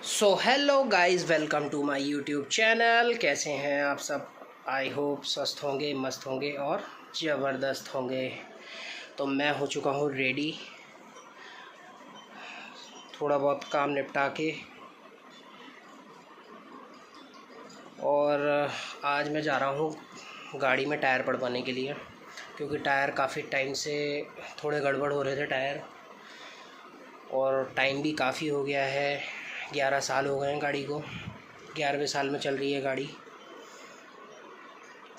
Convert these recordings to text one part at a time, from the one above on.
So hello guys, welcome to my YouTube channel. कैसे हैं आप सब? आई होप स्वस्थ होंगे, मस्त होंगे और ज़बरदस्त होंगे। तो मैं हो चुका हूँ रेडी, थोड़ा बहुत काम निपटा के। और आज मैं जा रहा हूँ गाड़ी में टायर पड़वाने के लिए, क्योंकि टायर काफ़ी टाइम से थोड़े गड़बड़ हो रहे थे टायर, और टाइम भी काफ़ी हो गया है। 11 साल हो गए हैं गाड़ी को, 11वें साल में चल रही है गाड़ी।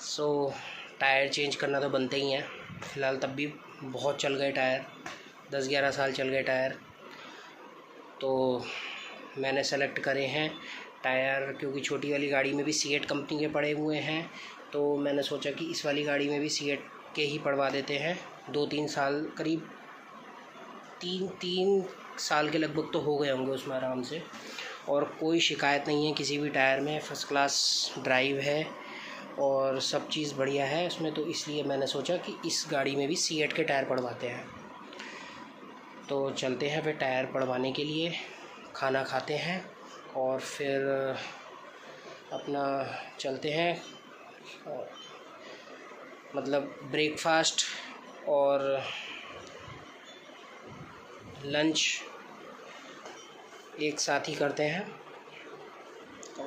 सो टायर चेंज करना तो बनते ही हैं। फ़िलहाल तब भी बहुत चल गए टायर, 10-11 साल चल गए टायर। तो मैंने सेलेक्ट करे हैं टायर, क्योंकि छोटी वाली गाड़ी में भी सीएट कंपनी के पड़े हुए हैं। तो मैंने सोचा कि इस वाली गाड़ी में भी सीएट के ही पड़वा देते हैं। 2-3 साल, करीब तीन साल के लगभग तो हो गए होंगे उसमें आराम से, और कोई शिकायत नहीं है किसी भी टायर में। फ़र्स्ट क्लास ड्राइव है और सब चीज़ बढ़िया है उसमें। तो इसलिए मैंने सोचा कि इस गाड़ी में भी सीएट के टायर पड़वाते हैं। तो चलते हैं फिर टायर पड़वाने के लिए, खाना खाते हैं और फिर अपना चलते हैं, मतलब ब्रेकफास्ट और लंच एक साथ ही करते हैं।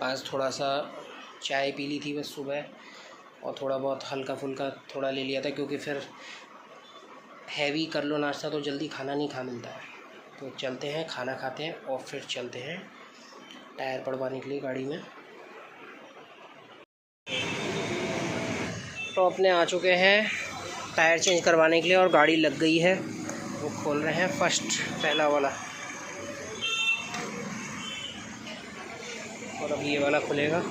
आज थोड़ा सा चाय पी ली थी बस सुबह, और थोड़ा बहुत हल्का फुल्का थोड़ा ले लिया था, क्योंकि फिर हैवी कर लो नाश्ता तो जल्दी खाना नहीं खा मिलता है। तो चलते हैं, खाना खाते हैं और फिर चलते हैं टायर पड़वाने के लिए गाड़ी में। तो अपने आ चुके हैं टायर चेंज करवाने के लिए, और गाड़ी लग गई है। वो खोल रहे हैं फर्स्ट, पहला वाला, और अब ये वाला खुलेगा।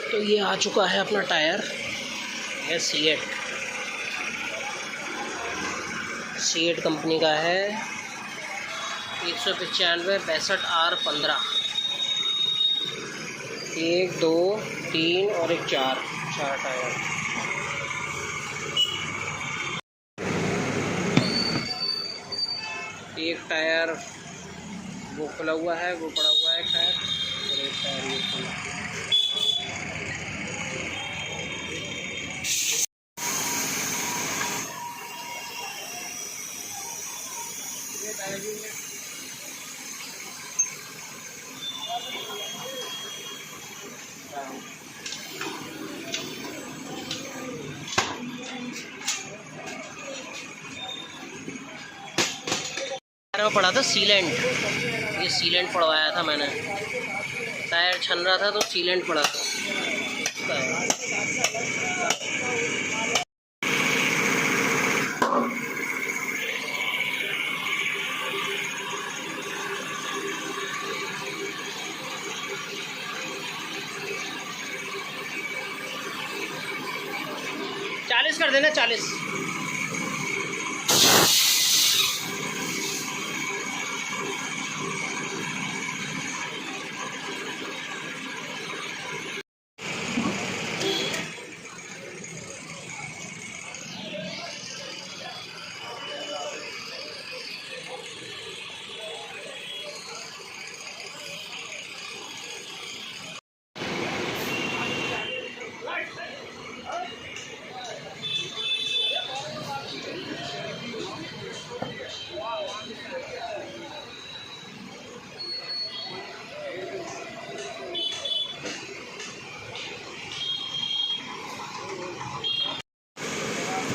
तो ये आ चुका है अपना टायर, है सीएट कंपनी का है, 195-62R15, 1, 2, 3 और एक 4 टायर। एक टायर वो खुला हुआ है, वो पड़ा हुआ है टायर, और एक टायर ये खुला है। पड़ा था सीलेंट, ये सीलेंट पड़वाया था मैंने। टायर छन रहा था तो सीलेंट पड़ा था। 40 कर देना, 40।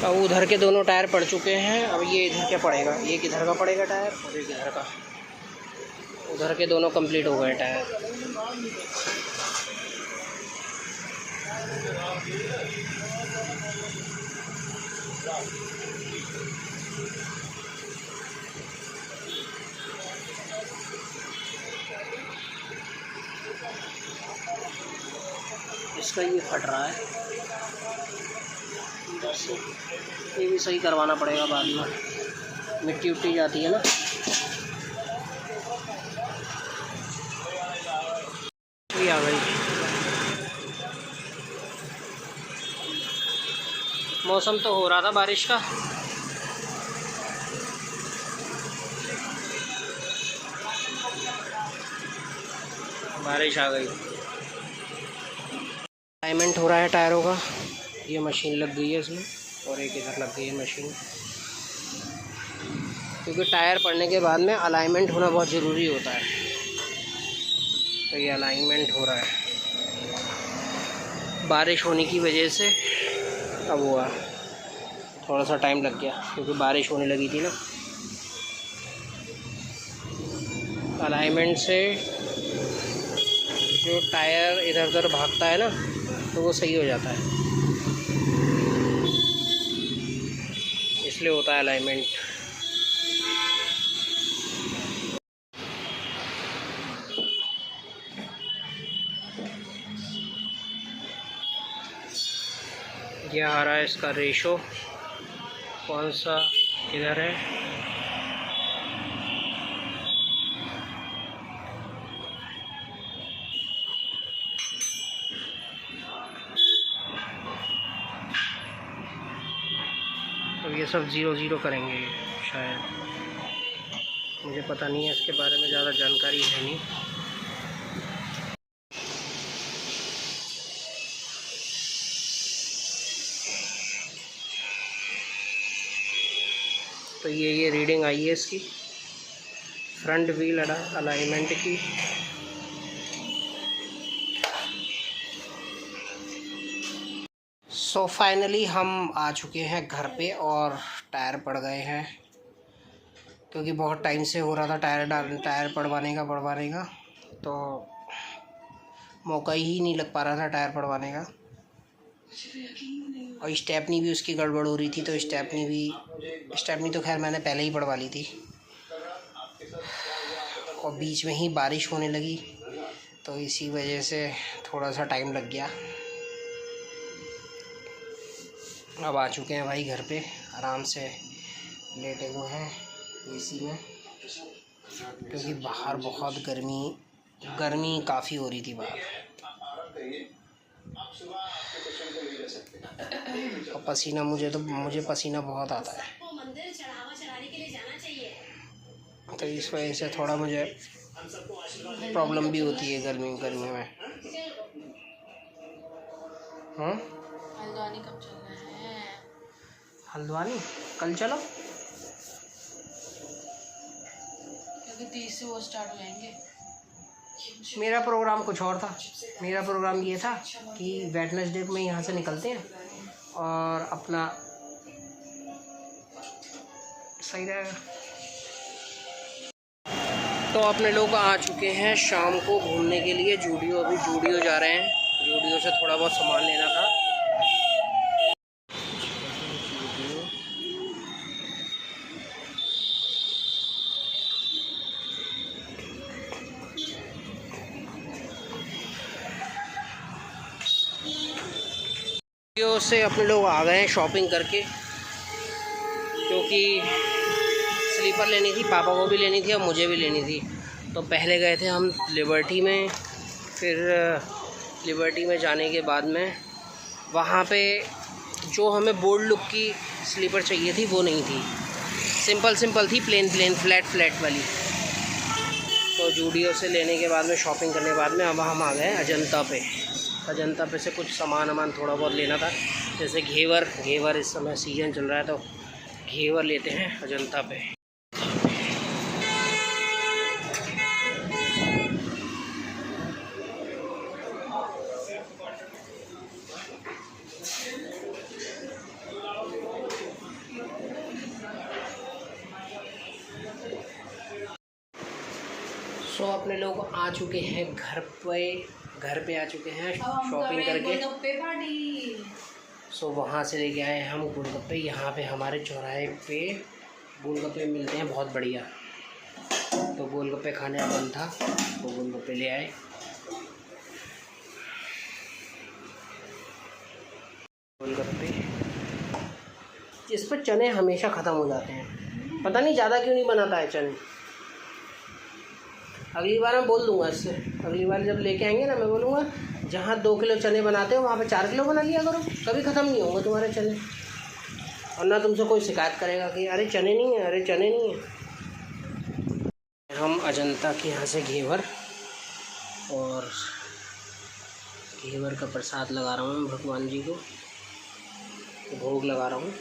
अब उधर के दोनों टायर पड़ चुके हैं। अब ये इधर क्या पड़ेगा, एक इधर का पड़ेगा टायर और एक इधर का। उधर के दोनों कंप्लीट हो गए टायर। इसका ये फट रहा है। ये भी सही करवाना पड़ेगा बाद में, मिट्टी उट्टी जाती है ना। ये आ गई। मौसम तो हो रहा था बारिश का, बारिश आ गई। अलाइनमेंट हो रहा है टायरों का, ये मशीन लग गई है इसमें और एक इधर लग गई है मशीन, क्योंकि टायर पड़ने के बाद में अलाइनमेंट होना बहुत ज़रूरी होता है। तो ये अलाइनमेंट हो रहा है, बारिश होने की वजह से अब हुआ, थोड़ा सा टाइम लग गया क्योंकि बारिश होने लगी थी ना। अलाइनमेंट से जो टायर इधर उधर भागता है ना तो वो सही हो जाता है, इसलिए होता है अलाइनमेंट। ये आ रहा है इसका रेशो, कौन सा इधर है, तो ये सब 0-0 करेंगे शायद, मुझे पता नहीं है इसके बारे में, ज़्यादा जानकारी है नहीं। तो ये रीडिंग आई है इसकी फ्रंट व्हील अलाइनमेंट की। सो फाइनली हम आ चुके हैं घर पे और टायर पड़ गए हैं, क्योंकि बहुत टाइम से हो रहा था टायर पड़वाने का, तो मौका ही नहीं लग पा रहा था टायर पड़वाने का। और स्टेपनी भी उसकी गड़बड़ हो रही थी, तो स्टेपनी तो खैर मैंने पहले ही पड़वा ली थी, और बीच में ही बारिश होने लगी तो इसी वजह से थोड़ा सा टाइम लग गया। अब आ चुके हैं भाई घर पे, आराम से लेटे हुए हैं एसी में, क्योंकि बाहर बहुत गर्मी काफ़ी हो रही थी बाहर, और पसीना मुझे पसीना बहुत आता है, तो इस वजह से थोड़ा मुझे प्रॉब्लम भी होती है गर्मी में। हल्द्वानी कब चलना है? हल्द्वानी कल चलो, क्योंकि 30 से वो स्टार्ट हो जाएंगे। मेरा प्रोग्राम कुछ और था, मेरा प्रोग्राम ये था कि वेडनेसडे में यहाँ से निकलते हैं और अपना सही रहेगा। तो अपने लोग आ चुके हैं शाम को घूमने के लिए जूडियो, अभी जूडियो जा रहे हैं, जूडियो से थोड़ा बहुत सामान लेना था। जूडियो से अपने लोग आ गए हैं शॉपिंग करके, क्योंकि स्लीपर लेनी थी, पापा को भी लेनी थी और मुझे भी लेनी थी। तो पहले गए थे हम लिबर्टी में, फिर लिबर्टी में जाने के बाद में वहाँ पे जो हमें बोल्ड लुक की स्लीपर चाहिए थी वो नहीं थी, सिंपल थी, प्लेन फ्लैट वाली। तो जूडियो से लेने के बाद में, शॉपिंग करने के बाद में, अब हम आ गए अजंता पे से कुछ सामान थोड़ा बहुत लेना था, जैसे घेवर इस समय सीजन चल रहा है तो घेवर लेते हैं अजंता पे। सो अपने लोग आ चुके हैं घर पे आ चुके हैं शॉपिंग करके। सो वहाँ से लेके आए हम गोलगप्पे। यहाँ पे हमारे चौराहे पे गोलगप्पे मिलते हैं बहुत बढ़िया, तो गोलगप्पे खाने का मन था तो गोलगप्पे ले आए। गोलगप्पे इस पर चने हमेशा ख़त्म हो जाते हैं, पता नहीं ज़्यादा क्यों नहीं बनाता है चने। अगली बार मैं बोल दूंगा इससे, अगली बार जब लेके आएंगे ना मैं बोलूँगा जहाँ 2 किलो चने बनाते हो वहाँ पे 4 किलो बना लिया करो, कभी ख़त्म नहीं होंगे तुम्हारे चने। और ना तुमसे कोई शिकायत करेगा कि अरे चने नहीं है, अरे चने नहीं है। हम अजंता के यहाँ से घेवर और घेवर का प्रसाद लगा रहा हूँ भगवान जी को, भोग लगा रहा हूँ।